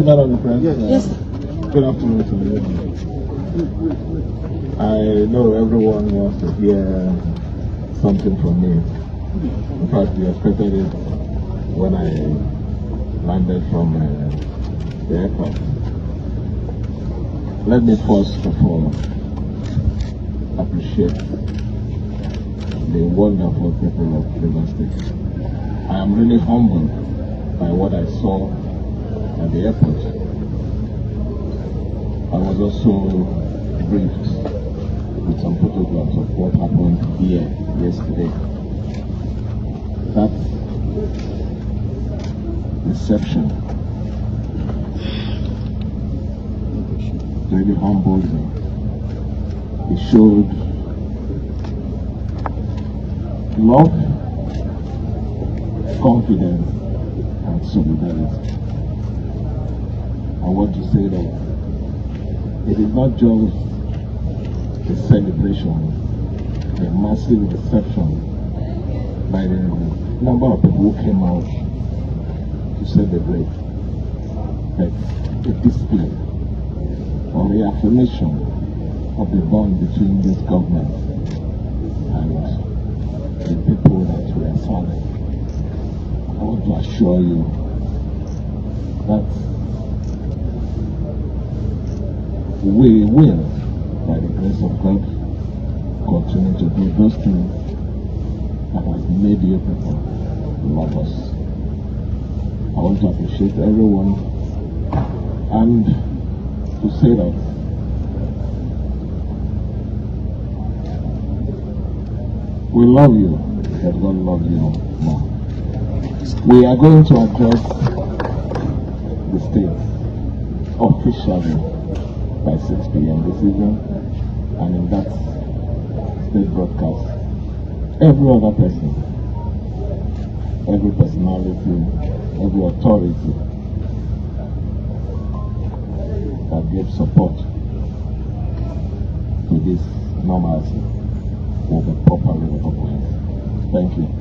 gentlemen of the press. Yes. Good afternoon to you. I know everyone wants to hear something from me. In fact, we expected it when I landed from the airport. Let me first of all appreciate the wonderful people of Rivers State. I am really humbled by what I saw at the airport. I was also briefed with some photographs of what happened here yesterday. That reception really humbled me. It showed love, confidence, and solidarity. I want to say that it is not just a celebration, a massive reception by the number of people who came out to celebrate, but a display or reaffirmation of the bond between this government and the people that we are serving. I want to assure you that we will, by the grace of God, continue to do those things that has made you people love us. I want to appreciate everyone and to say that we love you, but God loves you more. We are going to address the state officially by 6 p.m. this evening, and in that state broadcast, every other person, every personality, every authority that gives support to this normalcy will be properly recognized. Thank you.